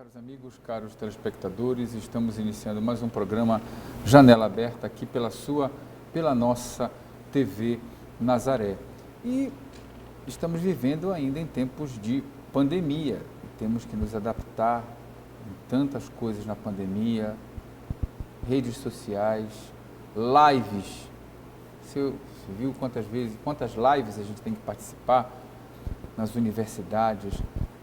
Caros amigos, caros telespectadores, estamos iniciando mais um programa Janela Aberta aqui pela nossa TV Nazaré. E estamos vivendo ainda em tempos de pandemia. Temos que nos adaptar em tantas coisas na pandemia, redes sociais, lives. Você viu quantas lives a gente tem que participar nas universidades,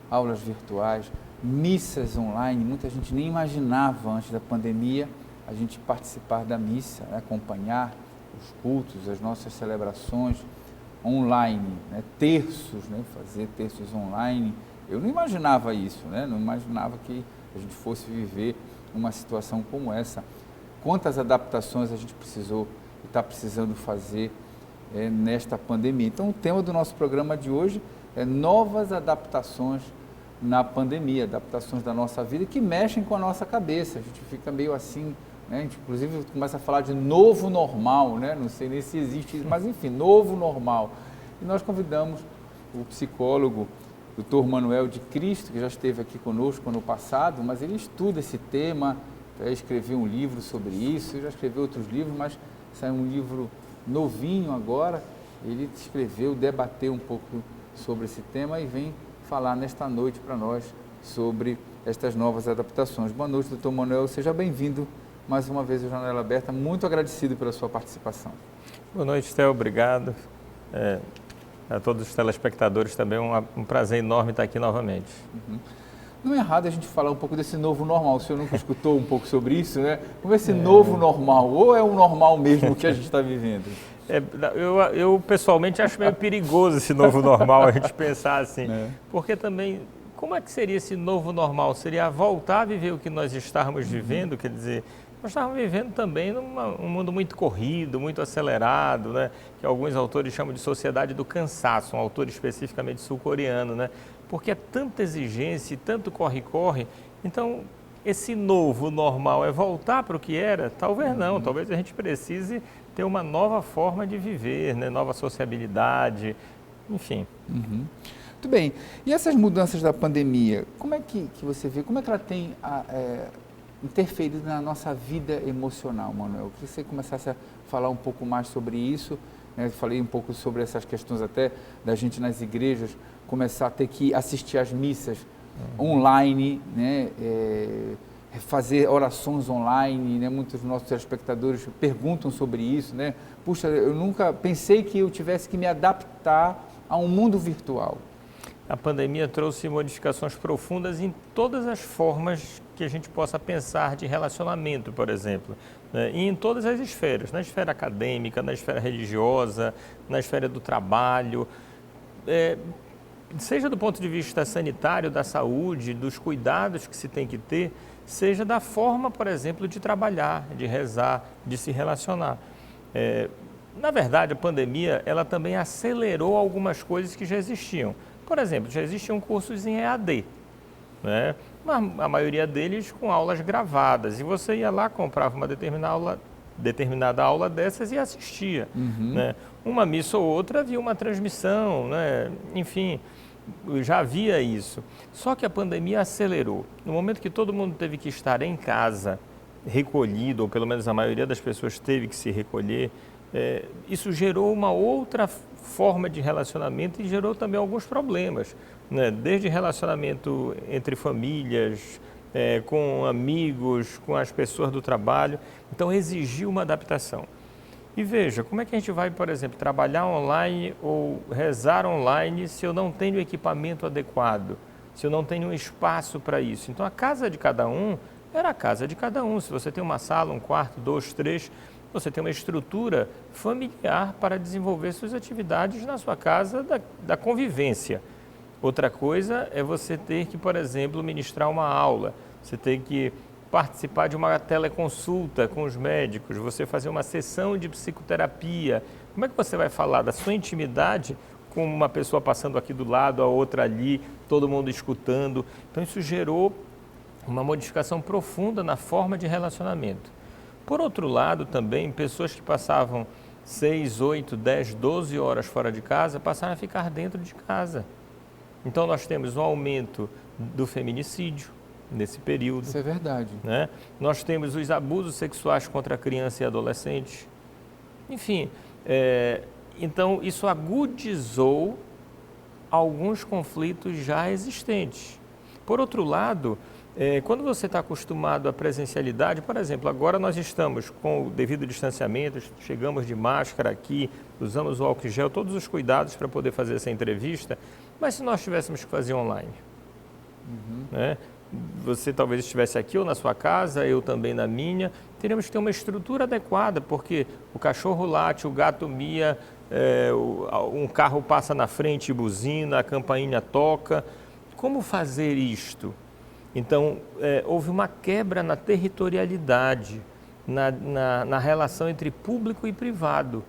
aulas virtuais, missas online. Muita gente nem imaginava antes da pandemia a gente participar da missa, né? Acompanhar os cultos, as nossas celebrações online, né? Terços, né? Fazer terços online. Eu não imaginava isso, né? Não imaginava que a gente fosse viver uma situação como essa. Quantas adaptações a gente precisou e está precisando fazer nesta pandemia. Então, o tema do nosso programa de hoje é novas adaptações na pandemia, adaptações da nossa vida que mexem com a nossa cabeça. A gente fica meio assim, né? A gente inclusive começa a falar de novo normal, né? Não sei nem se existe isso, mas enfim, novo normal. E nós convidamos o psicólogo Dr. Manuel de Cristo, que já esteve aqui conosco ano passado, mas ele estuda esse tema, escreveu um livro sobre isso, já escreveu outros livros, mas saiu um livro novinho agora. Ele escreveu, debateu um pouco sobre esse tema e vem falar nesta noite para nós sobre estas novas adaptações. Boa noite, doutor Manuel, seja bem-vindo mais uma vez ao Janela Aberta, muito agradecido pela sua participação. Boa noite, Theo, obrigado. A todos os telespectadores também, um prazer enorme estar aqui novamente. Uhum. Não é errado a gente falar um pouco desse novo normal, o senhor nunca escutou um pouco sobre isso, né? Como é esse novo normal, ou é o normal mesmo que a gente está vivendo? Eu pessoalmente acho meio perigoso esse novo normal, a gente pensar assim, porque também, como é que seria esse novo normal? Seria voltar a viver o que nós estávamos vivendo, quer dizer, nós estávamos vivendo também num mundo muito corrido, muito acelerado, né? Que alguns autores chamam de sociedade do cansaço, um autor especificamente sul-coreano, né? Porque é tanta exigência e tanto corre-corre, então esse novo normal é voltar para o que era? Talvez não, talvez a gente precise ter uma nova forma de viver, né? Nova sociabilidade, enfim. Muito bem. E essas mudanças da pandemia, como é que você vê, como é que ela tem interferido na nossa vida emocional, Manuel? Eu queria que você começasse a falar um pouco mais sobre isso, né? Eu falei um pouco sobre essas questões até da gente nas igrejas começar a ter que assistir às missas online, né? Fazer orações online, né? Muitos dos nossos telespectadores perguntam sobre isso, né? Puxa, eu nunca pensei que eu tivesse que me adaptar a um mundo virtual. A pandemia trouxe modificações profundas em todas as formas que a gente possa pensar de relacionamento, por exemplo, né? E em todas as esferas, na esfera acadêmica, na esfera religiosa, na esfera do trabalho, seja do ponto de vista sanitário, da saúde, dos cuidados que se tem que ter, seja da forma, por exemplo, de trabalhar, de rezar, de se relacionar. Na verdade, a pandemia, ela também acelerou algumas coisas que já existiam. Por exemplo, já existiam cursos em EAD, né? A maioria deles com aulas gravadas, e você ia lá, comprava uma determinada aula dessas e assistia, né? Uma missa ou outra havia uma transmissão, né? Enfim, já havia isso. Só que a pandemia acelerou. No momento que todo mundo teve que estar em casa, recolhido, ou pelo menos a maioria das pessoas teve que se recolher, isso gerou uma outra forma de relacionamento e gerou também alguns problemas, né? Desde relacionamento entre famílias, com amigos, com as pessoas do trabalho. Então, exigiu uma adaptação. E veja, como é que a gente vai, por exemplo, trabalhar online ou rezar online se eu não tenho equipamento adequado, se eu não tenho um espaço para isso? Então, a casa de cada um era a casa de cada um. Se você tem uma sala, um quarto, 2, 3, você tem uma estrutura familiar para desenvolver suas atividades na sua casa da convivência. Outra coisa é você ter que, por exemplo, ministrar uma aula, você tem que participar de uma teleconsulta com os médicos, você fazer uma sessão de psicoterapia. Como é que você vai falar da sua intimidade com uma pessoa passando aqui do lado, a outra ali, todo mundo escutando? Então isso gerou uma modificação profunda na forma de relacionamento. Por outro lado também, pessoas que passavam 6, 8, 10, 12 horas fora de casa passaram a ficar dentro de casa. Então nós temos um aumento do feminicídio, nesse período. Isso é verdade. Né? Nós temos os abusos sexuais contra criança e adolescente. Enfim, então isso agudizou alguns conflitos já existentes. Por outro lado, quando você está acostumado à presencialidade, por exemplo, agora nós estamos com o devido distanciamento, chegamos de máscara aqui, usamos o álcool gel, todos os cuidados para poder fazer essa entrevista, mas se nós tivéssemos que fazer online, né? Você talvez estivesse aqui ou na sua casa, eu também na minha, teríamos que ter uma estrutura adequada, porque o cachorro late, o gato mia, um carro passa na frente e buzina, a campainha toca. Como fazer isto? Então, houve uma quebra na territorialidade, na relação entre público e privado.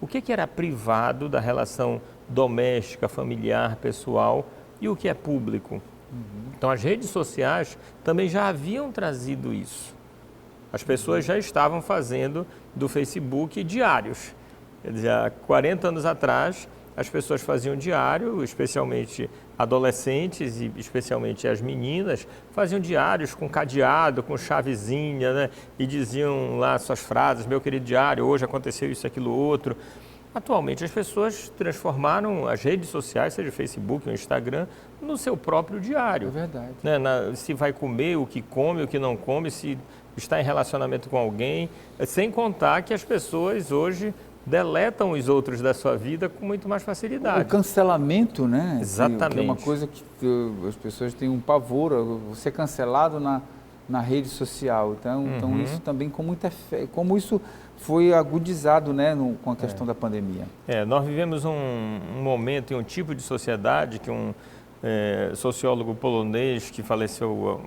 O que era privado da relação doméstica, familiar, pessoal e o que é público? Então, as redes sociais também já haviam trazido isso. As pessoas já estavam fazendo do Facebook diários. Quer dizer, há 40 anos atrás, as pessoas faziam diário, especialmente adolescentes e especialmente as meninas, faziam diários com cadeado, com chavezinha, né? E diziam lá suas frases, meu querido diário, hoje aconteceu isso, aquilo, outro. Atualmente, as pessoas transformaram as redes sociais, seja o Facebook ou o Instagram, no seu próprio diário. É verdade. Né? Se vai comer, o que não come, se está em relacionamento com alguém, sem contar que as pessoas hoje deletam os outros da sua vida com muito mais facilidade. O cancelamento, né? Exatamente. Que é uma coisa que as pessoas têm um pavor, você é cancelado na rede social. Então isso também com muita fé, como isso foi agudizado, né, com a questão da pandemia. Nós vivemos um momento e um tipo de sociedade que um sociólogo polonês que faleceu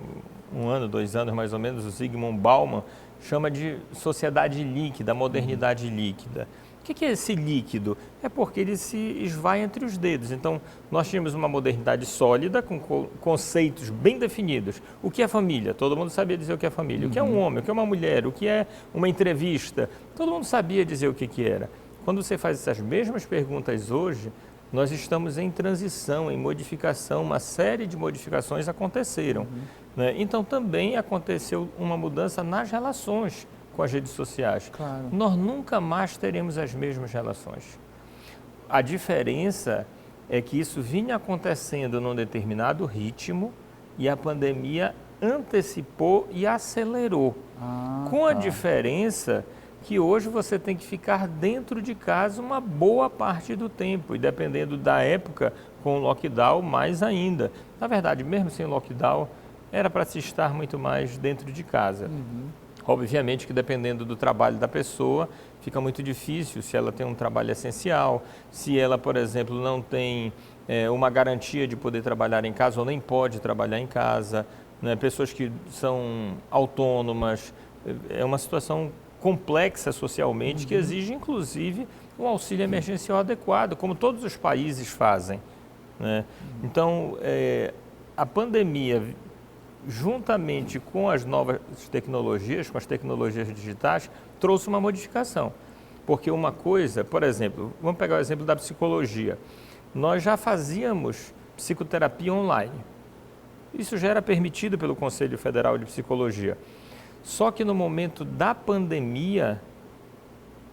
há 1 ano, 2 anos mais ou menos, o Zygmunt Bauman, chama de sociedade líquida, modernidade líquida. O que é esse líquido? É porque ele se esvai entre os dedos. Então, nós tínhamos uma modernidade sólida, com conceitos bem definidos. O que é família? Todo mundo sabia dizer o que é família. O que é um homem? O que é uma mulher? O que é uma entrevista? Todo mundo sabia dizer o que era. Quando você faz essas mesmas perguntas hoje, nós estamos em transição, em modificação, uma série de modificações aconteceram. Né? Então, também aconteceu uma mudança nas relações com as redes sociais. Claro. Nós nunca mais teremos as mesmas relações. A diferença é que isso vinha acontecendo num determinado ritmo e a pandemia antecipou e acelerou. Com a diferença que hoje você tem que ficar dentro de casa uma boa parte do tempo e dependendo da época, com o lockdown, mais ainda. Na verdade, mesmo sem lockdown, era para se estar muito mais dentro de casa. Obviamente que dependendo do trabalho da pessoa, fica muito difícil se ela tem um trabalho essencial, se ela, por exemplo, não tem uma garantia de poder trabalhar em casa ou nem pode trabalhar em casa, né? Pessoas que são autônomas, é uma situação complexa socialmente que exige, inclusive, um auxílio emergencial adequado, como todos os países fazem. Né? Então, a pandemia, juntamente com as novas tecnologias, com as tecnologias digitais, trouxe uma modificação. Porque uma coisa, por exemplo, vamos pegar o exemplo da psicologia. Nós já fazíamos psicoterapia online. Isso já era permitido pelo Conselho Federal de Psicologia. Só que no momento da pandemia,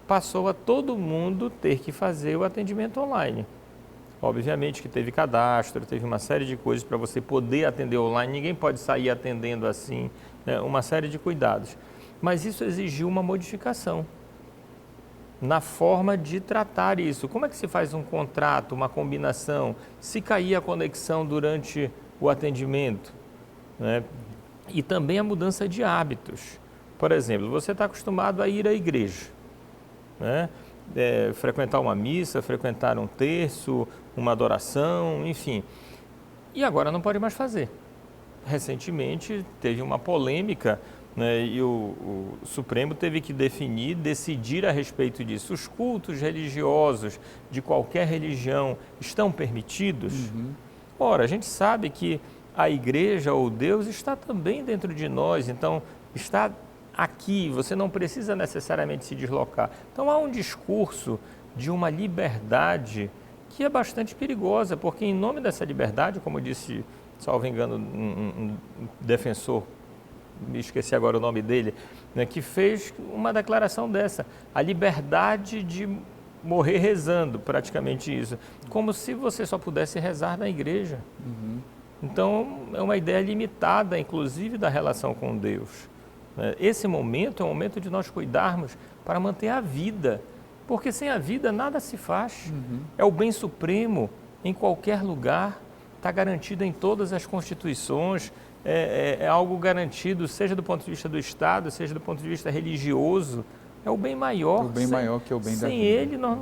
passou a todo mundo ter que fazer o atendimento online. Obviamente que teve cadastro, teve uma série de coisas para você poder atender online, ninguém pode sair atendendo assim, né? Uma série de cuidados. Mas isso exigiu uma modificação na forma de tratar isso. Como é que se faz um contrato, uma combinação? Se cair a conexão durante o atendimento, né? E também a mudança de hábitos. Por exemplo, você está acostumado a ir à igreja, né? Frequentar uma missa, frequentar um terço, uma adoração, enfim. E agora não pode mais fazer. Recentemente teve uma polêmica, né, e o Supremo teve que decidir a respeito disso. Os cultos religiosos de qualquer religião estão permitidos? Ora, a gente sabe que a igreja ou Deus está também dentro de nós, então está aqui, você não precisa necessariamente se deslocar. Então há um discurso de uma liberdade que é bastante perigosa, porque em nome dessa liberdade, como disse salvo engano, um defensor, me esqueci agora o nome dele, né, que fez uma declaração dessa, a liberdade de morrer rezando, praticamente isso, como se você só pudesse rezar na igreja. Então, é uma ideia limitada, inclusive, da relação com Deus. Esse momento é um momento de nós cuidarmos para manter a vida, porque sem a vida nada se faz. É o bem supremo em qualquer lugar, está garantido em todas as constituições, é algo garantido, seja do ponto de vista do Estado, seja do ponto de vista religioso, é o bem maior. O bem maior que é o bem da vida. Sem ele, nós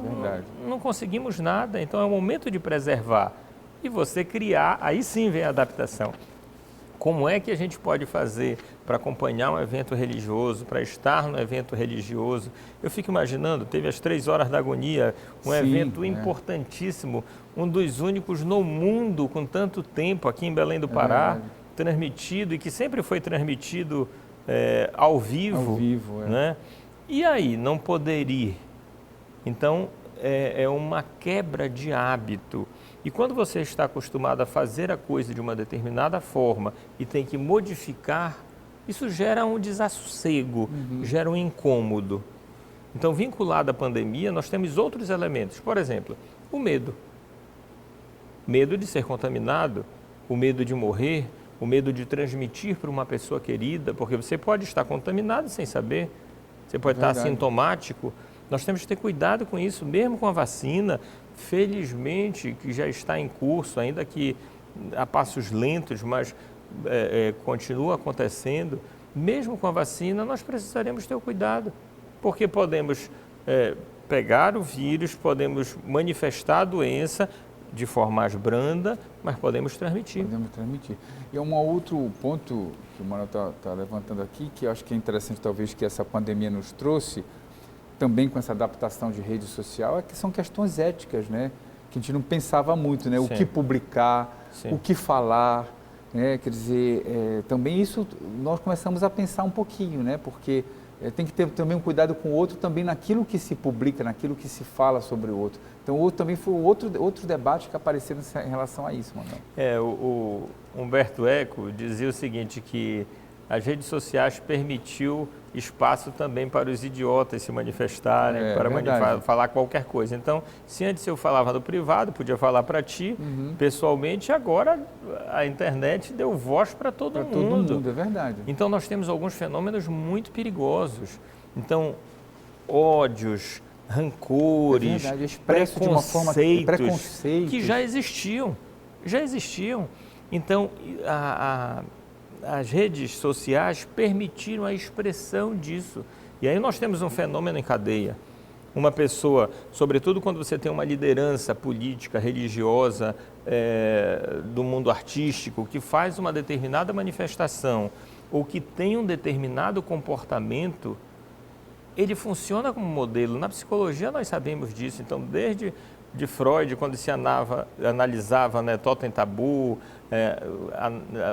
não conseguimos nada. Então, é o momento de preservar e você criar, aí sim vem a adaptação. Como é que a gente pode fazer para acompanhar um evento religioso, para estar no evento religioso? Eu fico imaginando, teve as 3 horas da agonia, um evento importantíssimo, um dos únicos no mundo com tanto tempo aqui em Belém do Pará, transmitido e que sempre foi transmitido ao vivo. Né? E aí, não poder ir? Então, é uma quebra de hábito. E quando você está acostumado a fazer a coisa de uma determinada forma e tem que modificar, isso gera um desassossego, gera um incômodo. Então, vinculado à pandemia, nós temos outros elementos. Por exemplo, o medo. Medo de ser contaminado, o medo de morrer, o medo de transmitir para uma pessoa querida, porque você pode estar contaminado sem saber, você pode estar assintomático. Nós temos que ter cuidado com isso, mesmo com a vacina, felizmente, que já está em curso, ainda que a passos lentos, mas continua acontecendo. Mesmo com a vacina, nós precisaremos ter o cuidado, porque podemos pegar o vírus, podemos manifestar a doença de forma mais branda, mas podemos transmitir. Podemos transmitir. E um outro ponto que o Manuel está levantando aqui, que eu acho que é interessante talvez que essa pandemia nos trouxe, também com essa adaptação de rede social, é que são questões éticas, né? Que a gente não pensava muito, né? O que publicar, o que falar, né? Quer dizer, também isso nós começamos a pensar um pouquinho, né? Porque tem que ter também um cuidado com o outro também naquilo que se publica, naquilo que se fala sobre o outro. Então, também foi outro debate que apareceu em relação a isso, Manuel. O Humberto Eco dizia o seguinte, que as redes sociais permitiu espaço também para os idiotas se manifestarem, para falar qualquer coisa. Então, se antes eu falava no privado, podia falar para ti, pessoalmente, agora a internet deu voz para todo mundo. Todo mundo, é verdade. Então, nós temos alguns fenômenos muito perigosos. Então, ódios, rancores, preconceitos que já existiam. Então, as redes sociais permitiram a expressão disso. E aí nós temos um fenômeno em cadeia. Uma pessoa, sobretudo quando você tem uma liderança política, religiosa, do mundo artístico, que faz uma determinada manifestação ou que tem um determinado comportamento, ele funciona como modelo. Na psicologia nós sabemos disso. Então, desde de Freud, quando se analisava, né, Totem Tabu,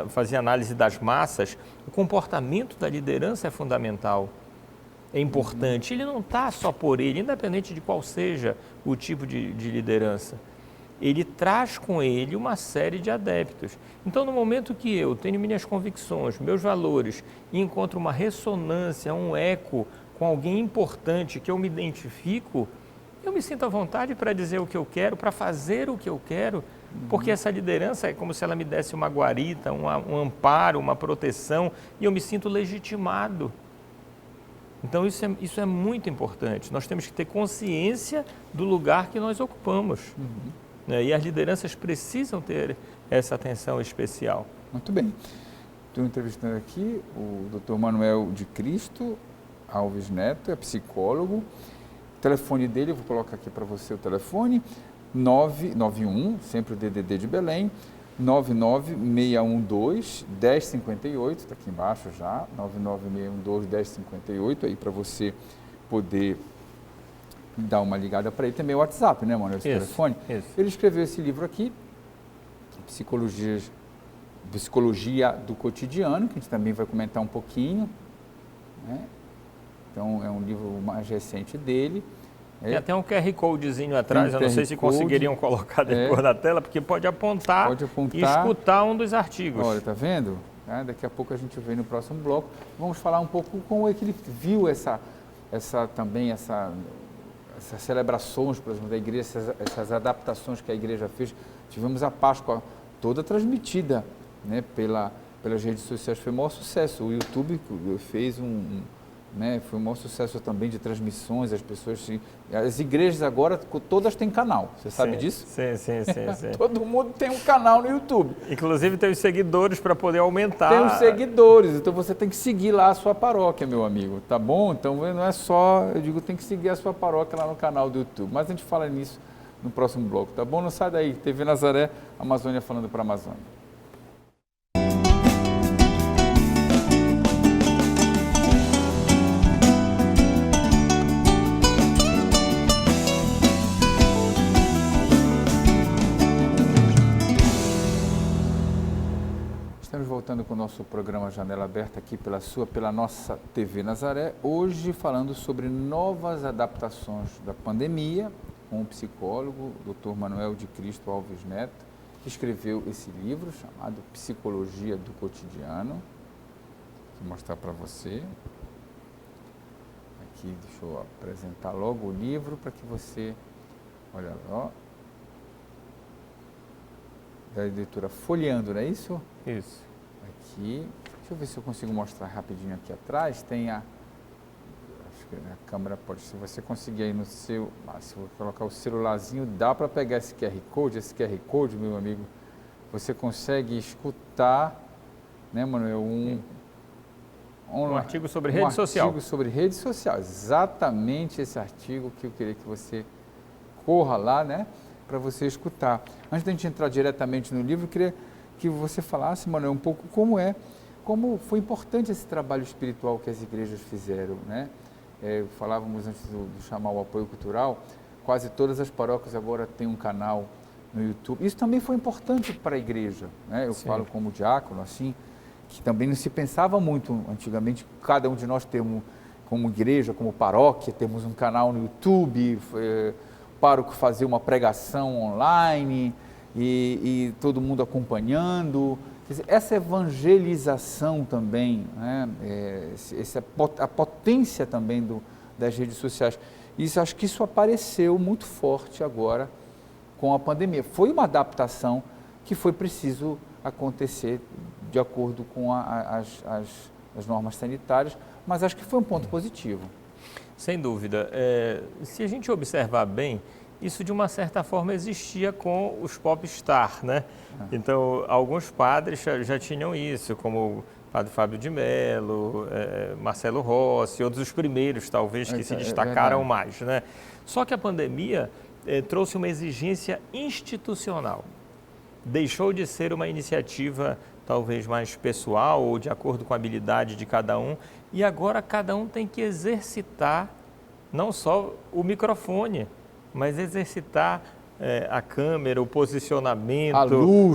fazia análise das massas, o comportamento da liderança é fundamental, é importante. Ele não está só por ele, independente de qual seja o tipo de liderança. Ele traz com ele uma série de adeptos. Então, no momento que eu tenho minhas convicções, meus valores, e encontro uma ressonância, um eco com alguém importante que eu me identifico, eu me sinto à vontade para dizer o que eu quero, para fazer o que eu quero, porque essa liderança é como se ela me desse uma guarita, um amparo, uma proteção, e eu me sinto legitimado. Então, isso é muito importante. Nós temos que ter consciência do lugar que nós ocupamos. Né? E as lideranças precisam ter essa atenção especial. Muito bem. Estou entrevistando aqui o Dr. Manuel de Cristo Alves Neto, é psicólogo. O telefone dele, eu vou colocar aqui para você o telefone, 991, sempre o DDD de Belém, 99612-1058, está aqui embaixo já, 99612-1058, aí para você poder dar uma ligada para ele. Também o WhatsApp, né, Manuel, esse telefone? Isso. Ele escreveu esse livro aqui, Psicologia do Cotidiano, que a gente também vai comentar um pouquinho, né? Então, é um livro mais recente dele Tem até um QR Codezinho atrás, eu não sei se conseguiriam colocar depois na tela, porque pode apontar e escutar um dos artigos. Olha, tá vendo? Daqui a pouco a gente vê no próximo bloco. Vamos falar um pouco como é que ele viu essas celebrações, por exemplo, da igreja, essas adaptações que a igreja fez. Tivemos a Páscoa toda transmitida, né, pelas redes sociais, foi o maior sucesso. O YouTube fez foi um maior sucesso também de transmissões, as igrejas agora todas têm canal, você sabe disso? Sim. Todo mundo tem um canal no YouTube. Inclusive tem os seguidores para poder aumentar. Tem os seguidores, então você tem que seguir lá a sua paróquia, meu amigo, tá bom? Então não é só, eu digo, tem que seguir a sua paróquia lá no canal do YouTube, mas a gente fala nisso no próximo bloco, tá bom? Não sai daí, TV Nazaré, Amazônia falando para a Amazônia. Estamos voltando com o nosso programa Janela Aberta aqui pela nossa TV Nazaré, hoje falando sobre novas adaptações da pandemia, com o psicólogo Dr. Manuel de Cristo Alves Neto, que escreveu esse livro chamado Psicologia do Cotidiano. Vou mostrar para você. Aqui, deixa eu apresentar logo o livro para que você, olha lá, da editora Folheando, não é isso? Isso. Aqui, deixa eu ver se eu consigo mostrar rapidinho aqui atrás, tem acho que a câmera pode, se você conseguir aí no seu, se eu colocar o celularzinho, dá para pegar esse QR Code, meu amigo, você consegue escutar, né, Manuel, um artigo sobre rede social. Um artigo sobre rede social, exatamente esse artigo que eu queria que você corra lá, né, para você escutar. Antes da gente entrar diretamente no livro, eu queria que você falasse, Manuel, um pouco como foi importante esse trabalho espiritual que as igrejas fizeram, né? Falávamos antes de chamar o apoio cultural, quase todas as paróquias agora têm um canal no YouTube. Isso também foi importante para a igreja, né? Eu falo como diácono, assim, que também não se pensava muito antigamente, cada um de nós temos, como igreja, como paróquia, temos um canal no YouTube, pároco fazer uma pregação online e todo mundo acompanhando. Quer dizer, essa evangelização também, né? A potência também das redes sociais, acho que isso apareceu muito forte agora com a pandemia. Foi uma adaptação que foi preciso acontecer de acordo com as normas sanitárias, mas acho que foi um ponto positivo. Sem dúvida. Se a gente observar bem, isso de uma certa forma existia com os popstar, né? Então, alguns padres já tinham isso, como o padre Fábio de Mello, Marcelo Rossi, outros os primeiros, talvez, que se destacaram mais, né? Só que a pandemia trouxe uma exigência institucional. Deixou de ser uma iniciativa talvez mais pessoal ou de acordo com a habilidade de cada um, e agora cada um tem que exercitar não só o microfone, mas exercitar a câmera, o posicionamento,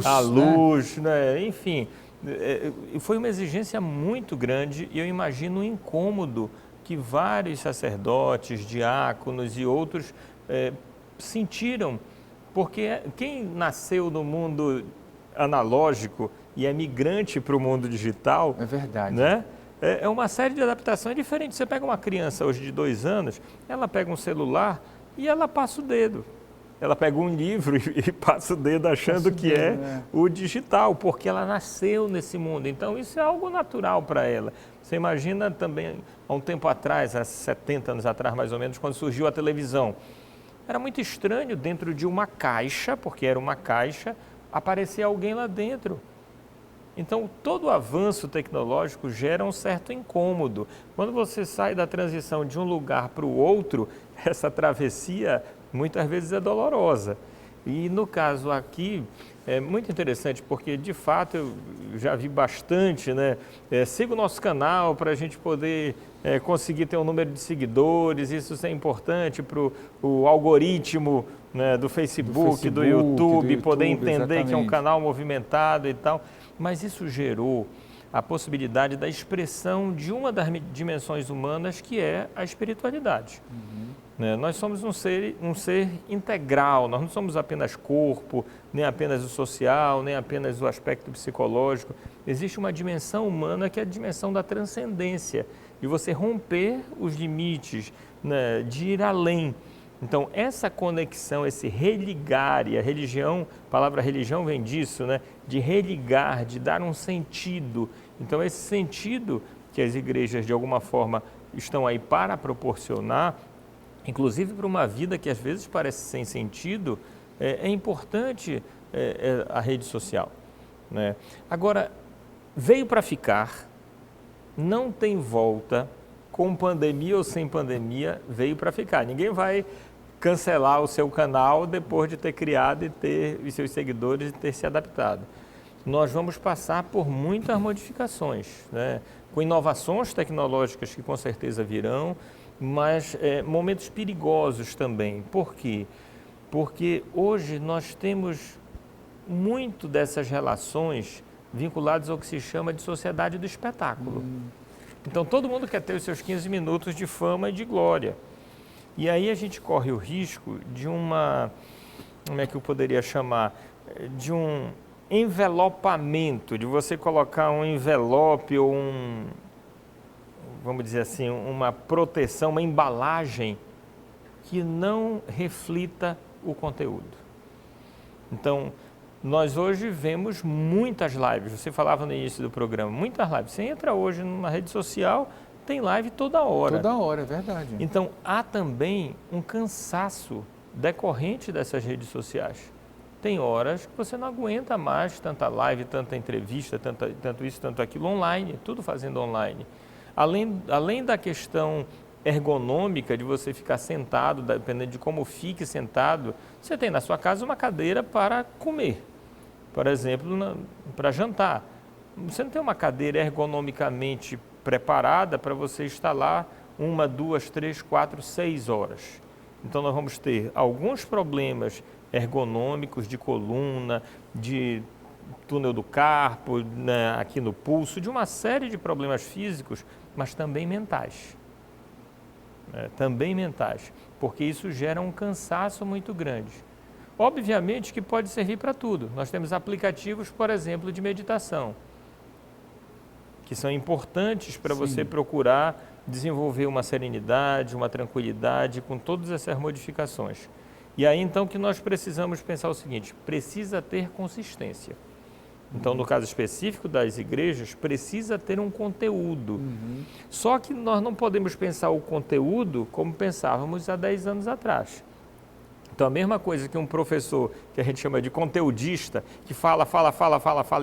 a luz, né? Enfim, foi uma exigência muito grande e eu imagino o incômodo que vários sacerdotes, diáconos e outros sentiram, porque quem nasceu no mundo analógico e é migrante para o mundo digital, é verdade, né? É uma série de adaptações diferentes. Você pega uma criança hoje de 2 anos, ela pega um celular e ela passa o dedo. Ela pega um livro e passa o dedo achando que é o digital, porque ela nasceu nesse mundo. Então, isso é algo natural para ela. Você imagina também, há um tempo atrás, há 70 anos atrás mais ou menos, quando surgiu a televisão. Era muito estranho dentro de uma caixa, porque era uma caixa, aparecer alguém lá dentro. Então, todo avanço tecnológico gera um certo incômodo. Quando você sai da transição de um lugar para o outro, essa travessia muitas vezes é dolorosa. E no caso aqui, é muito interessante, porque de fato eu já vi bastante, né? Siga o nosso canal para a gente poder conseguir ter um número de seguidores, isso é importante para o algoritmo, né, do Facebook, do YouTube, poder entender que é um canal movimentado e tal. Mas isso gerou a possibilidade da expressão de uma das dimensões humanas, que é a espiritualidade. Nós somos um ser integral, nós não somos apenas corpo, nem apenas o social, nem apenas o aspecto psicológico. Existe uma dimensão humana que é a dimensão da transcendência, de você romper os limites, né, de ir além. Então, essa conexão, esse religar, e a religião, a palavra religião vem disso, né, de religar, de dar um sentido. Então, esse sentido que as igrejas, de alguma forma, estão aí para proporcionar, inclusive para uma vida que às vezes parece sem sentido, é importante a rede social, né? Agora, veio para ficar, não tem volta, com pandemia ou sem pandemia, veio para ficar. Ninguém vai cancelar o seu canal depois de ter criado e ter os seus seguidores e ter se adaptado. Nós vamos passar por muitas modificações, né? Com inovações tecnológicas que com certeza virão, mas momentos perigosos também. Por quê? Porque hoje nós temos muito dessas relações vinculadas ao que se chama de sociedade do espetáculo. Então, todo mundo quer ter os seus 15 minutos de fama e de glória. E aí a gente corre o risco de como é que eu poderia chamar? De um envelopamento, de você colocar um envelope ou vamos dizer assim, uma proteção, uma embalagem que não reflita o conteúdo. Então, nós hoje vemos muitas lives, você falava no início do programa, muitas lives. Você entra hoje numa rede social, tem live toda hora. Toda hora, é verdade. Então, há também um cansaço decorrente dessas redes sociais. Tem horas que você não aguenta mais tanta live, tanta entrevista, tanto isso, tanto aquilo online, tudo fazendo online. Além da questão ergonômica de você ficar sentado, dependendo de como fique sentado, você tem na sua casa uma cadeira para comer, por exemplo, para jantar. Você não tem uma cadeira ergonomicamente preparada para você estar lá 1, 2, 3, 4, 6 horas. Então nós vamos ter alguns problemas ergonômicos de coluna, de túnel do carpo, né, aqui no pulso, de uma série de problemas físicos, mas também mentais. Também mentais, porque isso gera um cansaço muito grande. Obviamente que pode servir para tudo. Nós temos aplicativos, por exemplo, de meditação, que são importantes para você procurar desenvolver uma serenidade, uma tranquilidade, com todas essas modificações. E aí então que nós precisamos pensar o seguinte, precisa ter consistência. Então, no caso específico das igrejas, precisa ter um conteúdo. Só que nós não podemos pensar o conteúdo como pensávamos há 10 anos atrás. Então, a mesma coisa que um professor, que a gente chama de conteudista, que fala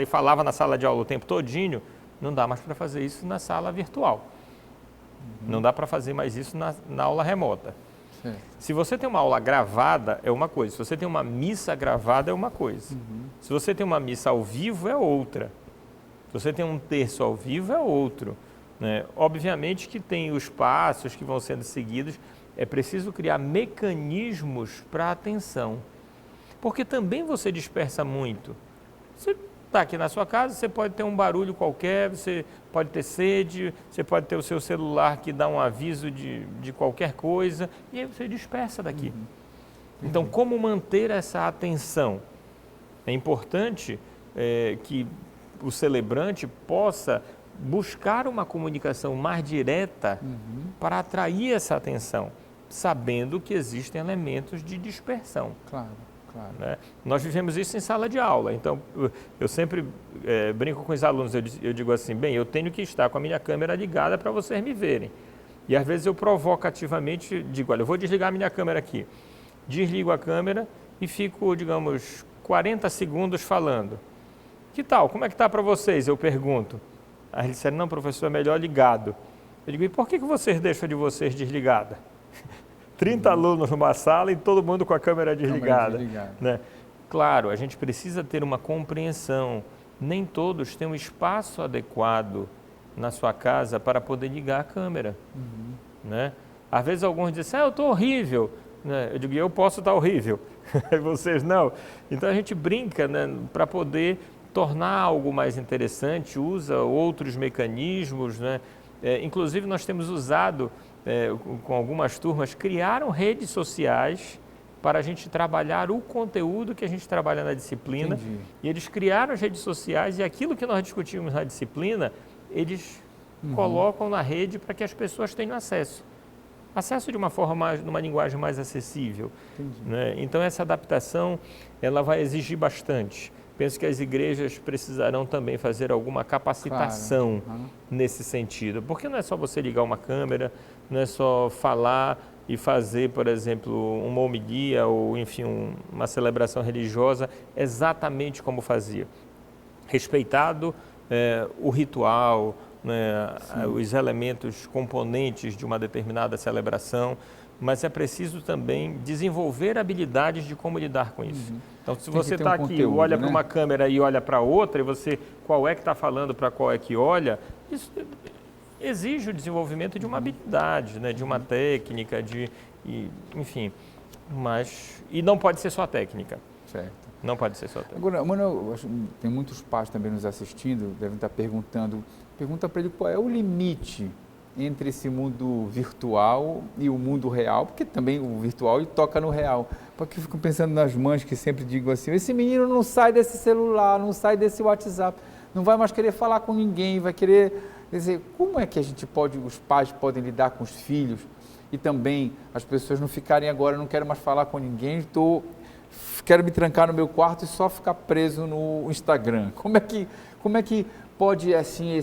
e falava na sala de aula o tempo todinho, não dá mais para fazer isso na sala virtual. Não dá para fazer mais isso na aula remota. Se você tem uma aula gravada, é uma coisa. Se você tem uma missa gravada, é uma coisa. Se você tem uma missa ao vivo, é outra. Se você tem um terço ao vivo, é outro, né? Obviamente que tem os passos que vão sendo seguidos. É preciso criar mecanismos para a atenção. Porque também você dispersa muito. Você está aqui na sua casa, você pode ter um barulho qualquer, você pode ter sede, você pode ter o seu celular que dá um aviso de qualquer coisa, e aí você dispersa daqui. Então, como manter essa atenção? É importante que o celebrante possa buscar uma comunicação mais direta para atrair essa atenção, sabendo que existem elementos de dispersão. Claro. Claro. Né? Nós vivemos isso em sala de aula, então eu sempre brinco com os alunos, eu digo assim, bem, eu tenho que estar com a minha câmera ligada para vocês me verem. E às vezes eu provocativamente digo, olha, eu vou desligar a minha câmera aqui. Desligo a câmera e fico, digamos, 40 segundos falando. Que tal? Como é que está para vocês? Eu pergunto. Aí eles disseram, não, professor, é melhor ligado. Eu digo, e por que vocês deixam de vocês desligada? 30 alunos numa sala e todo mundo com a câmera desligada. Né? Claro, a gente precisa ter uma compreensão. Nem todos têm um espaço adequado na sua casa para poder ligar a câmera. Né? Às vezes alguns dizem, eu estou horrível. Né? Eu digo, eu posso estar horrível. Vocês não. Então a gente brinca, né, para poder tornar algo mais interessante, usa outros mecanismos, né? Inclusive, nós temos usado, com algumas turmas, criaram redes sociais para a gente trabalhar o conteúdo que a gente trabalha na disciplina. Entendi. E eles criaram as redes sociais e aquilo que nós discutimos na disciplina, eles colocam na rede para que as pessoas tenham acesso. Acesso de uma forma, numa linguagem mais acessível. Né? Então, essa adaptação, ela vai exigir bastante. Penso que as igrejas precisarão também fazer alguma capacitação nesse sentido. Porque não é só você ligar uma câmera, não é só falar e fazer, por exemplo, uma homilia ou, enfim, uma celebração religiosa exatamente como fazia. Respeitado o ritual, né, os elementos componentes de uma determinada celebração, mas é preciso também desenvolver habilidades de como lidar com isso. Então, se você está aqui, olha para uma câmera e olha para outra, e você, qual é que está falando para qual é que olha, isso exige o desenvolvimento de uma habilidade, né, de uma técnica, enfim, e não pode ser só técnica. Certo. Não pode ser só técnica. Agora, mano, tem muitos pais também nos assistindo, devem estar pergunta para ele qual é o limite entre esse mundo virtual e o mundo real, porque também o virtual toca no real. Porque eu fico pensando nas mães que sempre digam assim, esse menino não sai desse celular, não sai desse WhatsApp, não vai mais querer falar com ninguém, vai querer dizer, como é que os pais podem lidar com os filhos e também as pessoas não ficarem agora, não quero mais falar com ninguém, quero me trancar no meu quarto e só ficar preso no Instagram. Como é que pode assim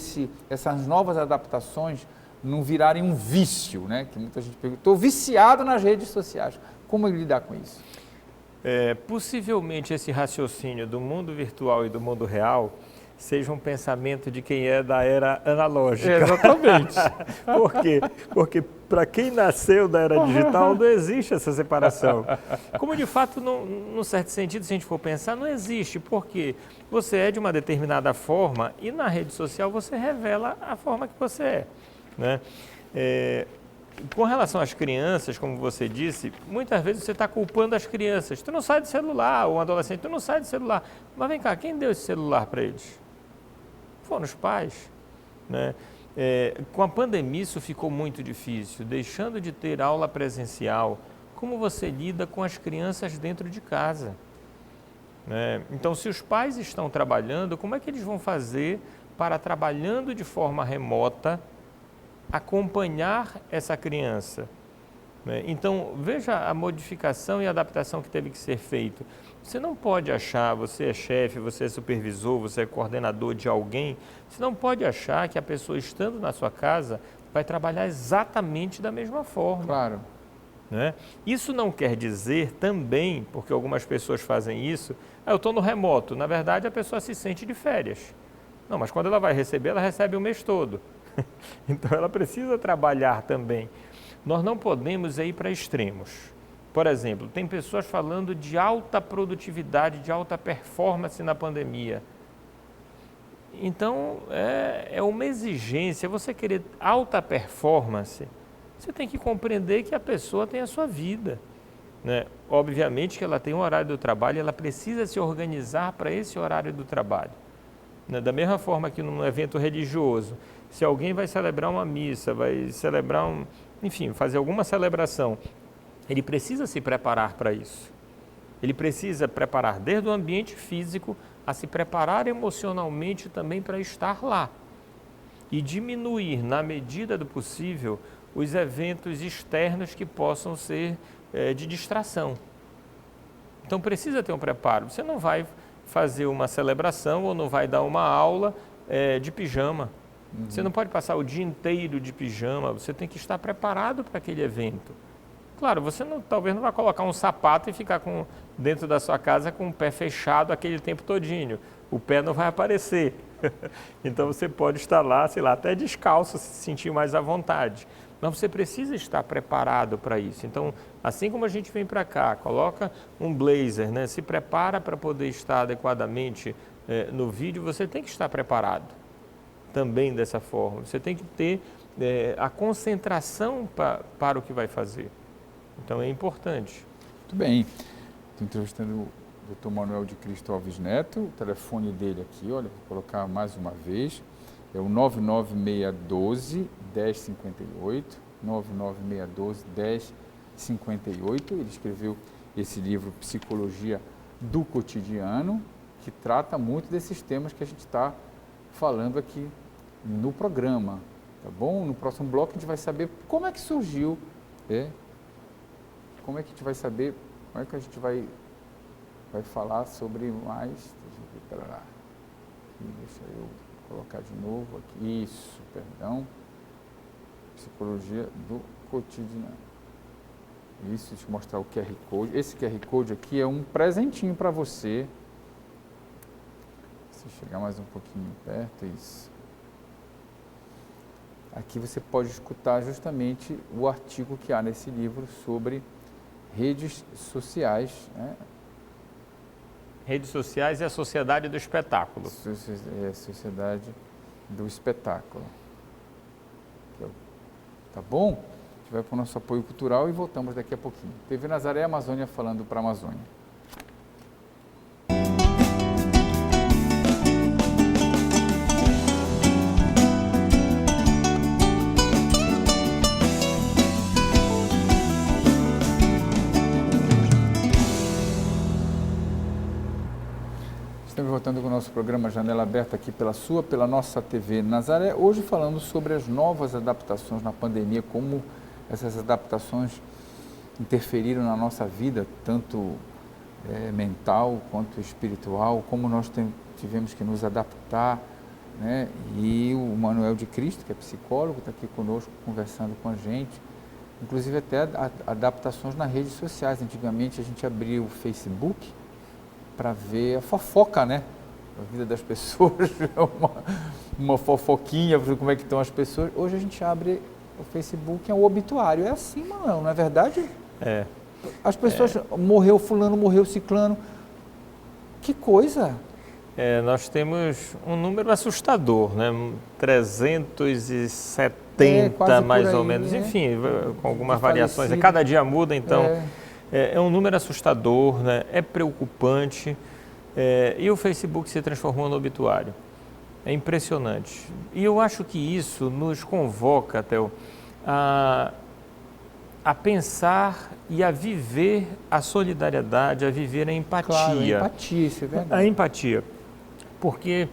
essas novas adaptações não virarem um vício, né? Que muita gente pergunta, estou viciado nas redes sociais. Como lidar com isso? Possivelmente esse raciocínio do mundo virtual e do mundo real seja um pensamento de quem é da era analógica. Exatamente. Por quê? Porque para quem nasceu da era digital não existe essa separação. Como de fato, num certo sentido, se a gente for pensar, não existe. Porque você é de uma determinada forma e na rede social você revela a forma que você é. Né? Com relação às crianças, como você disse, muitas vezes você está culpando as crianças. Tu não sai do celular, ou um adolescente, tu não sai do celular. Mas vem cá, quem deu esse celular para eles? Foram os pais. Né? Com a pandemia isso ficou muito difícil. Deixando de ter aula presencial, como você lida com as crianças dentro de casa? Né? Então, se os pais estão trabalhando, como é que eles vão fazer para, trabalhando de forma remota, acompanhar essa criança? Então, veja a modificação e adaptação que teve que ser feito. Você não pode achar, você é chefe, você é supervisor, você é coordenador de alguém, você não pode achar que a pessoa estando na sua casa vai trabalhar exatamente da mesma forma. Claro. Né? Isso não quer dizer também, porque algumas pessoas fazem isso, eu estou no remoto, na verdade a pessoa se sente de férias. Não, mas quando ela vai receber, ela recebe o mês todo. Então, ela precisa trabalhar também. Nós não podemos ir para extremos. Por exemplo, tem pessoas falando de alta produtividade, de alta performance na pandemia. Então, é uma exigência. Você querer alta performance, você tem que compreender que a pessoa tem a sua vida. Né? Obviamente que ela tem um horário do trabalho, ela precisa se organizar para esse horário do trabalho. Né? Da mesma forma que num evento religioso, se alguém vai celebrar uma missa, vai celebrar enfim, fazer alguma celebração, ele precisa se preparar para isso. Ele precisa preparar desde o ambiente físico a se preparar emocionalmente também para estar lá. E diminuir, na medida do possível, os eventos externos que possam ser de distração. Então precisa ter um preparo. Você não vai fazer uma celebração ou não vai dar uma aula de pijama. Você não pode passar o dia inteiro de pijama, você tem que estar preparado para aquele evento. Claro, você talvez não vai colocar um sapato e ficar dentro da sua casa com o pé fechado aquele tempo todinho. O pé não vai aparecer. Então você pode estar lá, sei lá, até descalço, se sentir mais à vontade. Mas você precisa estar preparado para isso. Então, assim como a gente vem para cá, coloca um blazer, né, se prepara para poder estar adequadamente no vídeo, você tem que estar preparado também dessa forma. Você tem que ter a concentração para o que vai fazer. Então, é importante. Muito bem. Estou entrevistando o Dr. Manuel de Cristo Alves Neto, o telefone dele aqui, olha, vou colocar mais uma vez, é o 99612-1058, 99612-1058. Ele escreveu esse livro Psicologia do Cotidiano, que trata muito desses temas que a gente está falando aqui no programa, tá bom? No próximo bloco a gente vai saber como é que surgiu, como é que a gente vai saber, como é que a gente vai falar sobre mais, deixa eu colocar de novo aqui, isso, perdão, Psicologia do Cotidiano. Isso, deixa eu mostrar o QR Code. Esse QR Code aqui é um presentinho para você. Se chegar mais um pouquinho perto, isso. Aqui você pode escutar justamente o artigo que há nesse livro sobre redes sociais, né? Redes sociais e a sociedade do espetáculo. É a sociedade do espetáculo. Tá bom? A gente vai para o nosso apoio cultural e voltamos daqui a pouquinho. TV Nazaré Amazônia falando para a Amazônia. Estamos voltando com o nosso programa Janela Aberta aqui pela nossa TV Nazaré, hoje falando sobre as novas adaptações na pandemia, como essas adaptações interferiram na nossa vida, tanto mental quanto espiritual, como nós tivemos que nos adaptar, né? E o Manuel de Cristo, que é psicólogo, está aqui conosco conversando com a gente, inclusive até adaptações nas redes sociais. Antigamente a gente abria o Facebook para ver a fofoca, né? A vida das pessoas, uma fofoquinha, ver como é que estão as pessoas. Hoje a gente abre o Facebook, é um obituário. É assim, Manuel, não é verdade? É. As pessoas, morreu fulano, morreu ciclano. Que coisa! Nós temos um número assustador, né? 370 mais ou menos, enfim, com algumas variações. Cada dia muda, então... É um número assustador, né? É preocupante, e o Facebook se transformou no obituário. É impressionante. E eu acho que isso nos convoca, Theo, a pensar e a viver a solidariedade, a viver a empatia. Claro, a empatia, isso é verdade. A empatia. Porque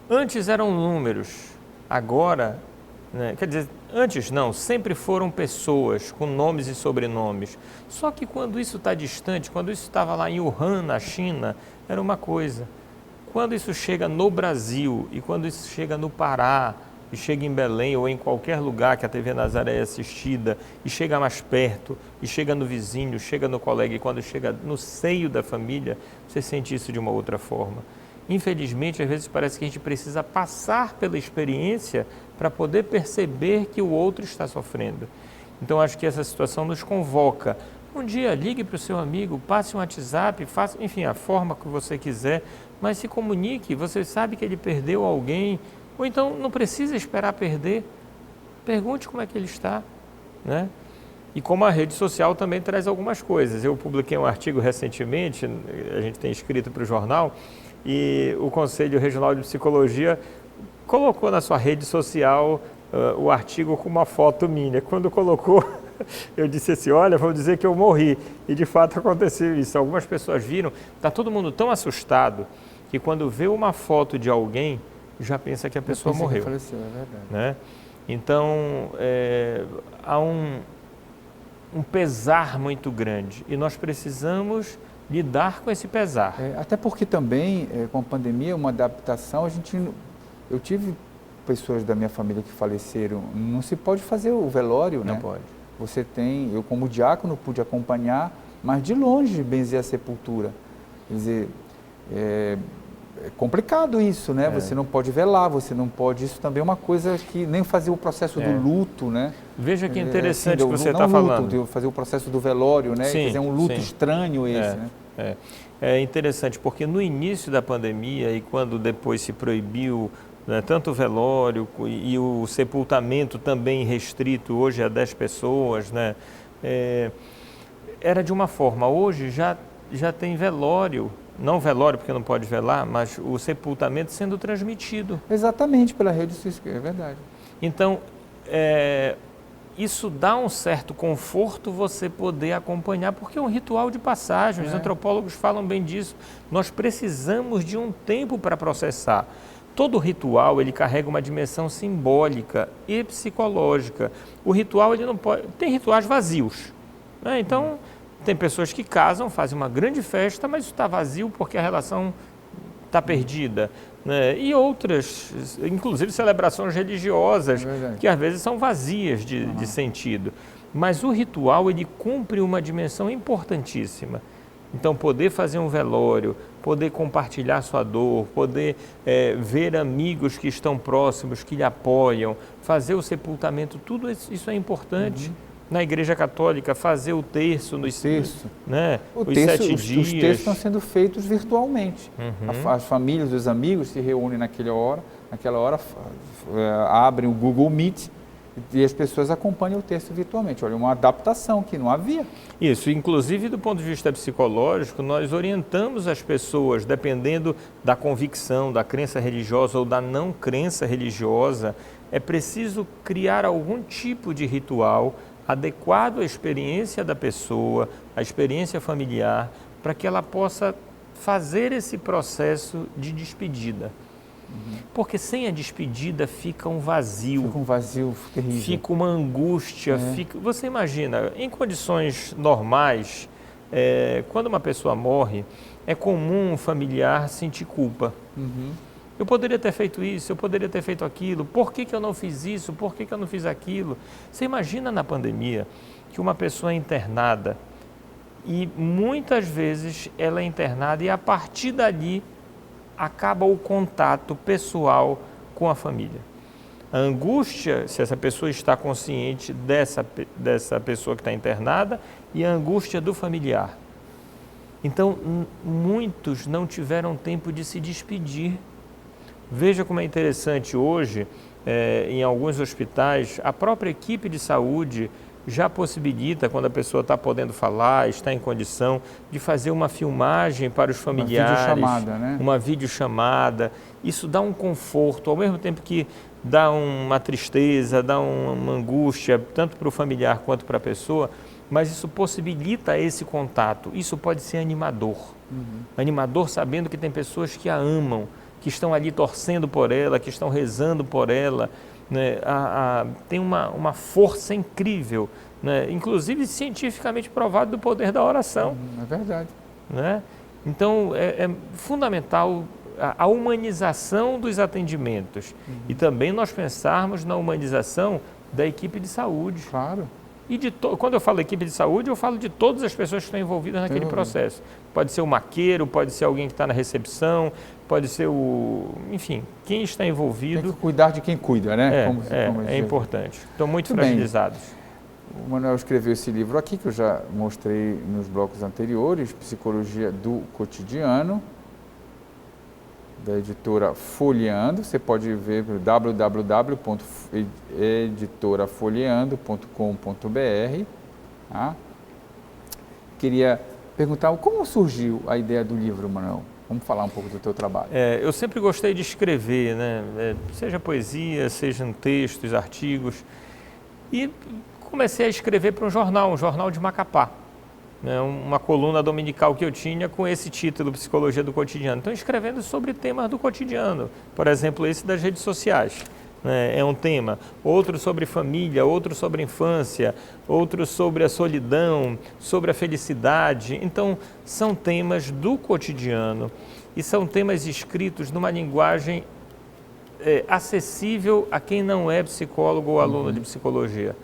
antes eram números, agora... Quer dizer, antes não, sempre foram pessoas com nomes e sobrenomes. Só que quando isso está distante, quando isso estava lá em Wuhan, na China, era uma coisa. Quando isso chega no Brasil e quando isso chega no Pará, e chega em Belém ou em qualquer lugar que a TV Nazaré é assistida, e chega mais perto, e chega no vizinho, chega no colega, e quando chega no seio da família, você sente isso de uma outra forma. Infelizmente, às vezes parece que a gente precisa passar pela experiência para poder perceber que o outro está sofrendo. Então, acho que essa situação nos convoca. Um dia, ligue para o seu amigo, passe um WhatsApp, faça, enfim, a forma que você quiser, mas se comunique, você sabe que ele perdeu alguém, ou então não precisa esperar perder, pergunte como é que ele está, né? E como a rede social também traz algumas coisas. Eu publiquei um artigo recentemente, a gente tem escrito para o jornal, e o Conselho Regional de Psicologia colocou na sua rede social o artigo com uma foto minha. Quando colocou, eu disse assim, olha, vou dizer que eu morri. E de fato aconteceu isso. Algumas pessoas viram, está todo mundo tão assustado que quando vê uma foto de alguém, já pensa que a pessoa morreu. Faleceu, é verdade. Né? Então, há um pesar muito grande e nós precisamos lidar com esse pesar. Até porque também, com a pandemia, uma adaptação, eu tive pessoas da minha família que faleceram, não se pode fazer o velório, né? Não pode. Você tem, eu como diácono pude acompanhar, mas de longe benzer a sepultura. Quer dizer, é complicado isso, né? Você não pode velar, você não pode, isso também é uma coisa que nem fazer o processo do luto, né? Veja que interessante que você está falando. Fazer o processo do velório, né? Sim, quer dizer, é um luto estranho esse, né? É interessante, porque no início da pandemia e quando depois se proibiu, né, tanto o velório e o sepultamento também restrito hoje a 10 pessoas, né? Era de uma forma, hoje já tem velório não velório, porque não pode velar, mas o sepultamento sendo transmitido. Exatamente, pela rede social, é verdade. Então, isso dá um certo conforto você poder acompanhar, porque é um ritual de passagem, os antropólogos falam bem disso. Nós precisamos de um tempo para processar. Todo ritual, ele carrega uma dimensão simbólica e psicológica. O ritual, ele não pode... Tem rituais vazios, né? Então, tem pessoas que casam, fazem uma grande festa, mas isso está vazio porque a relação está perdida, né? E outras, inclusive celebrações religiosas, que às vezes são vazias de sentido. Mas o ritual, ele cumpre uma dimensão importantíssima. Então, poder fazer um velório, poder compartilhar sua dor, poder ver amigos que estão próximos, que lhe apoiam, fazer o sepultamento, tudo isso é importante. Na Igreja Católica, fazer o terço, os 7 dias. Os terços estão sendo feitos virtualmente. As famílias, os amigos se reúnem naquela hora, abrem o Google Meet e as pessoas acompanham o texto virtualmente. Olha, uma adaptação que não havia. Isso, inclusive do ponto de vista psicológico, nós orientamos as pessoas, dependendo da convicção, da crença religiosa ou da não crença religiosa, é preciso criar algum tipo de ritual adequado à experiência da pessoa, à experiência familiar, para que ela possa fazer esse processo de despedida. Porque sem a despedida fica um vazio. Fica um vazio terrível. Fica uma angústia. Você imagina, em condições normais, quando uma pessoa morre, é comum um familiar sentir culpa. Eu poderia ter feito isso, eu poderia ter feito aquilo, por que eu não fiz isso, por que eu não fiz aquilo? Você imagina na pandemia que uma pessoa é internada e muitas vezes ela é internada e a partir dali acaba o contato pessoal com a família. A angústia, se essa pessoa está consciente dessa pessoa que está internada, e a angústia do familiar. Então, muitos não tiveram tempo de se despedir. Veja como é interessante hoje, em alguns hospitais, a própria equipe de saúde já possibilita, quando a pessoa está podendo falar, está em condição, de fazer uma filmagem para os familiares. Uma videochamada, né? Uma videochamada. Isso dá um conforto, ao mesmo tempo que dá uma tristeza, dá uma angústia, tanto para o familiar quanto para a pessoa, mas isso possibilita esse contato. Isso pode ser animador. Animador sabendo que tem pessoas que a amam, que estão ali torcendo por ela, que estão rezando por ela, né? Tem uma força incrível, né? Inclusive cientificamente provado do poder da oração. É verdade. Né? Então, é fundamental a humanização dos atendimentos e também nós pensarmos na humanização da equipe de saúde. Claro. E quando eu falo equipe de saúde, eu falo de todas as pessoas que estão envolvidas naquele processo. Pode ser o maqueiro, pode ser alguém que está na recepção, pode ser enfim, quem está envolvido. Tem que cuidar de quem cuida, né? É importante. Estão muito fragilizados. O Manuel escreveu esse livro aqui, que eu já mostrei nos blocos anteriores, Psicologia do Cotidiano, da editora Folheando. Você pode ver pelo www.editorafolheando.com.br. Tá? Queria perguntar como surgiu a ideia do livro, Manuel? Vamos falar um pouco do teu trabalho. Eu sempre gostei de escrever, né? Seja poesia, sejam textos, artigos. E comecei a escrever para um jornal de Macapá. Uma coluna dominical que eu tinha com esse título, Psicologia do Cotidiano. Então, escrevendo sobre temas do cotidiano, por exemplo, esse das redes sociais, né? É um tema, outro sobre família, outro sobre infância, outro sobre a solidão, sobre a felicidade. Então, são temas do cotidiano e são temas escritos numa linguagem acessível a quem não é psicólogo ou aluno de psicologia.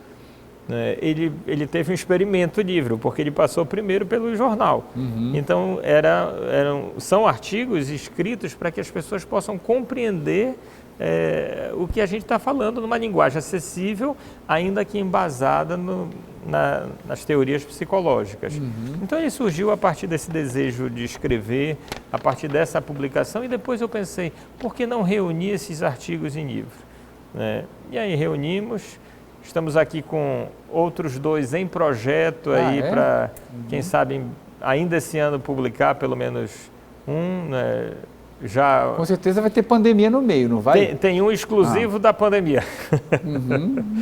Ele teve um experimento livre, porque ele passou primeiro pelo jornal. Então, são artigos escritos para que as pessoas possam compreender o que a gente está falando numa linguagem acessível, ainda que embasada nas teorias psicológicas. Então, ele surgiu a partir desse desejo de escrever, a partir dessa publicação, e depois eu pensei, por que não reunir esses artigos em livro? E aí reunimos. Estamos aqui com outros 2 em projeto aí para, quem sabe, ainda esse ano publicar pelo menos Já Com certeza vai ter pandemia no meio, não vai? tem um exclusivo da pandemia.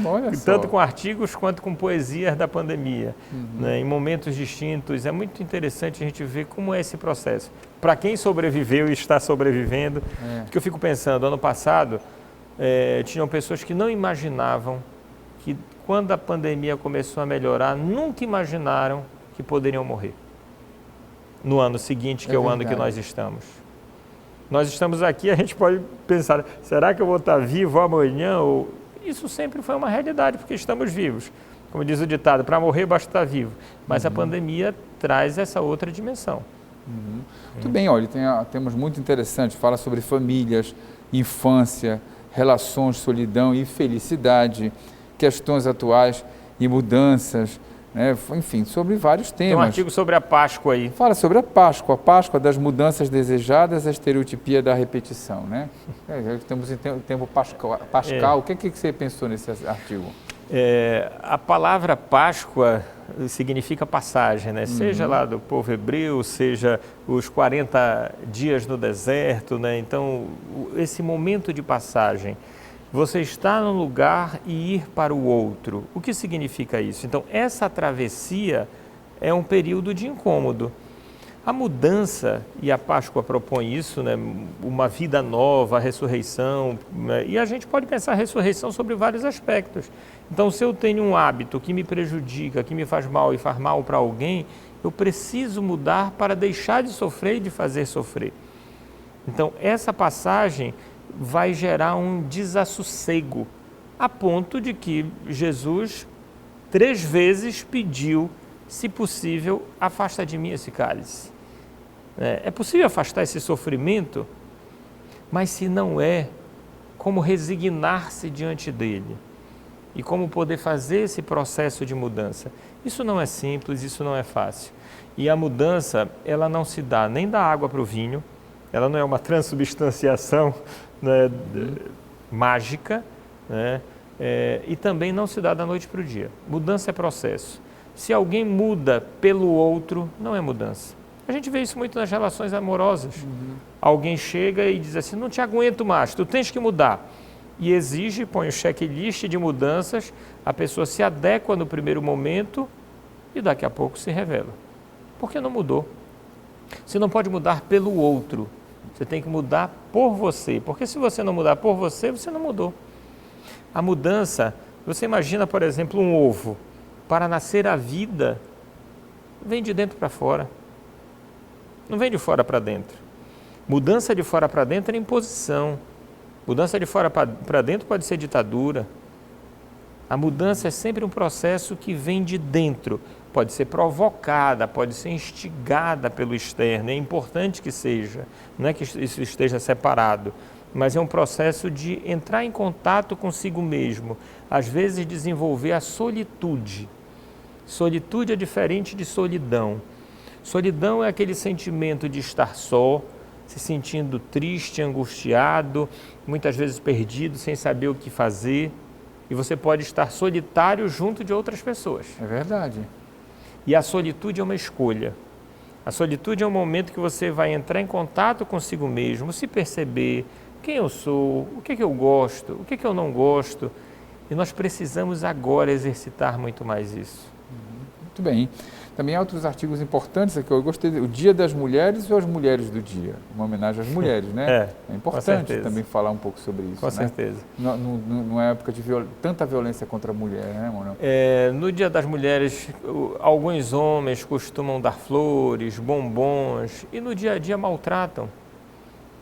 Olha só. Tanto com artigos quanto com poesias da pandemia, né, em momentos distintos. É muito interessante a gente ver como é esse processo. Para quem sobreviveu e está sobrevivendo, porque eu fico pensando, ano passado, tinham pessoas que não imaginavam que quando a pandemia começou a melhorar, nunca imaginaram que poderiam morrer. No ano seguinte, que é o ano que nós estamos. Nós estamos aqui, a gente pode pensar, será que eu vou estar vivo amanhã? Isso sempre foi uma realidade, porque estamos vivos. Como diz o ditado, para morrer basta estar vivo. Mas a pandemia traz essa outra dimensão. Muito bem, olha, temos muito interessante, fala sobre famílias, infância, relações, solidão e felicidade, questões atuais e mudanças, né? Enfim, sobre vários temas. Tem um artigo sobre a Páscoa aí. Fala sobre a Páscoa das mudanças desejadas, a estereotipia da repetição, né? Temos o tempo pascal. O que você pensou nesse artigo? A palavra Páscoa significa passagem, né? Seja lá do povo hebreu, seja os 40 dias no deserto, né? Então, esse momento de passagem, você está num lugar e ir para o outro. O que significa isso? Então, essa travessia é um período de incômodo. A mudança, e a Páscoa propõe isso, né? Uma vida nova, a ressurreição, né? E a gente pode pensar a ressurreição sobre vários aspectos. Então, se eu tenho um hábito que me prejudica, que me faz mal e faz mal para alguém, eu preciso mudar para deixar de sofrer e de fazer sofrer. Então, essa passagem vai gerar um desassossego, a ponto de que Jesus 3 vezes pediu, se possível, afasta de mim esse cálice. É possível afastar esse sofrimento, mas se não é, como resignar-se diante dele? E como poder fazer esse processo de mudança? Isso não é simples, isso não é fácil. E a mudança, ela não se dá nem da água para o vinho, ela não é uma transubstanciação, né, mágica, né, e também não se dá da noite para o dia. Mudança é processo. Se alguém muda pelo outro, não é mudança. A gente vê isso muito nas relações amorosas. Alguém chega e diz assim, não te aguento mais, tu tens que mudar. E exige, põe o checklist de mudanças, a pessoa se adequa no primeiro momento e daqui a pouco se revela. Porque não mudou. Você não pode mudar pelo outro, você tem que mudar por você. Porque se você não mudar por você, você não mudou. A mudança, você imagina, por exemplo, um ovo. Para nascer a vida, vem de dentro para fora. Não vem de fora para dentro. Mudança de fora para dentro é imposição. Mudança de fora para dentro pode ser ditadura. A mudança é sempre um processo que vem de dentro. Pode ser provocada, pode ser instigada pelo externo. É importante que seja. Não é que isso esteja separado, mas é um processo de entrar em contato consigo mesmo. Às vezes desenvolver a solitude. Solitude é diferente de solidão. Solidão é aquele sentimento de estar só, se sentindo triste, angustiado, muitas vezes perdido, sem saber o que fazer. E você pode estar solitário junto de outras pessoas. É verdade. E a solitude é uma escolha. A solitude é um momento que você vai entrar em contato consigo mesmo, se perceber quem eu sou, o que eu gosto, o que eu não gosto. E nós precisamos agora exercitar muito mais isso. Muito bem. Também há outros artigos importantes aqui. Eu gostei. O Dia das Mulheres ou as Mulheres do Dia? Uma homenagem às mulheres, né? É importante também falar um pouco sobre isso. Com certeza. Numa época de tanta violência contra a mulher, né, Manuel? No Dia das Mulheres, alguns homens costumam dar flores, bombons, e no dia a dia maltratam,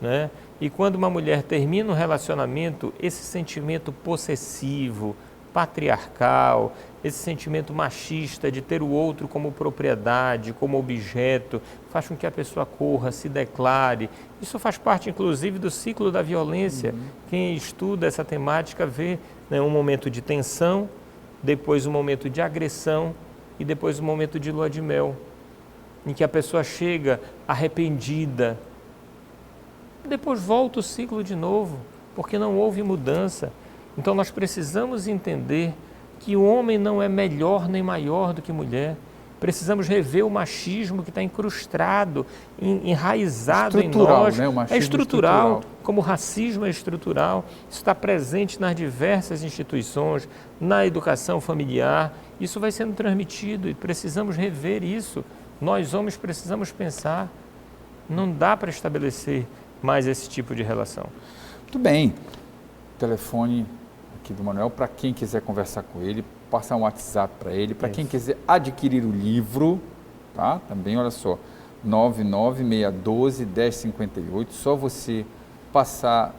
né? E quando uma mulher termina um relacionamento, esse sentimento possessivo, patriarcal, esse sentimento machista de ter o outro como propriedade, como objeto, faz com que a pessoa corra, se declare. Isso faz parte, inclusive, do ciclo da violência. Quem estuda essa temática vê, né, um momento de tensão, depois um momento de agressão e depois um momento de lua de mel, em que a pessoa chega arrependida. Depois volta o ciclo de novo, porque não houve mudança. Então nós precisamos entender que o homem não é melhor nem maior do que mulher, Precisamos rever o machismo que está incrustado, enraizado em Estrutural, nós. né? O machismo É estrutural, como o racismo é estrutural. Isso está presente nas diversas instituições, na educação familiar. Isso vai sendo transmitido e precisamos rever isso. Nós, homens, precisamos pensar. Não dá para estabelecer mais esse tipo de relação. Muito bem. Telefone aqui do Manuel, para quem quiser conversar com ele, passar um WhatsApp para ele, para quem quiser adquirir o livro, tá? Também, olha só, 99612-1058, só você passar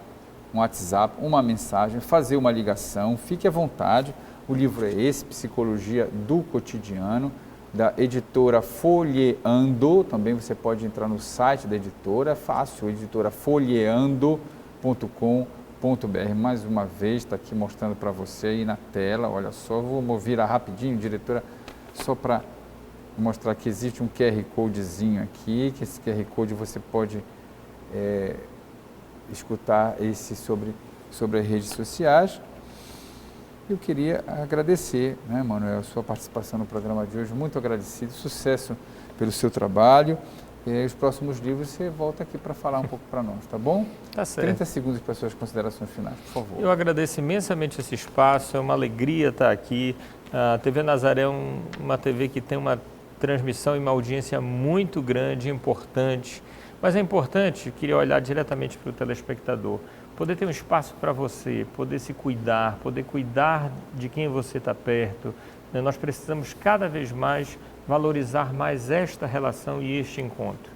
um WhatsApp, uma mensagem, fazer uma ligação, fique à vontade. O livro é esse, Psicologia do Cotidiano, da editora Folheando. Também você pode entrar no site da editora, fácil, editora folheando.com.br. Mais uma vez, está aqui mostrando para você aí na tela, olha só, vou virar rapidinho, diretora, só para mostrar que existe um QR Codezinho aqui, que esse QR Code você pode escutar esse sobre as redes sociais. Eu queria agradecer, né, Manuel, a sua participação no programa de hoje, muito agradecido, sucesso pelo seu trabalho. E os próximos livros você volta aqui para falar um pouco para nós, tá bom? Tá certo. 30 segundos para suas considerações finais, por favor. Eu agradeço imensamente esse espaço, é uma alegria estar aqui. A TV Nazaré é uma TV que tem uma transmissão e uma audiência muito grande, importante. Mas é importante, queria olhar diretamente para o telespectador, poder ter um espaço para você, poder se cuidar, poder cuidar de quem você está perto. Nós precisamos cada vez mais valorizar mais esta relação e este encontro.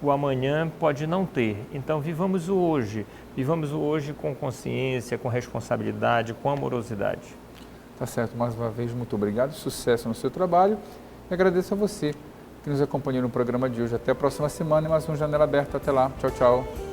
O amanhã pode não ter, então vivamos o hoje com consciência, com responsabilidade, com amorosidade. Tá certo, mais uma vez, muito obrigado, sucesso no seu trabalho e agradeço a você que nos acompanhou no programa de hoje. Até a próxima semana e mais um Janela Aberta. Até lá, tchau, tchau.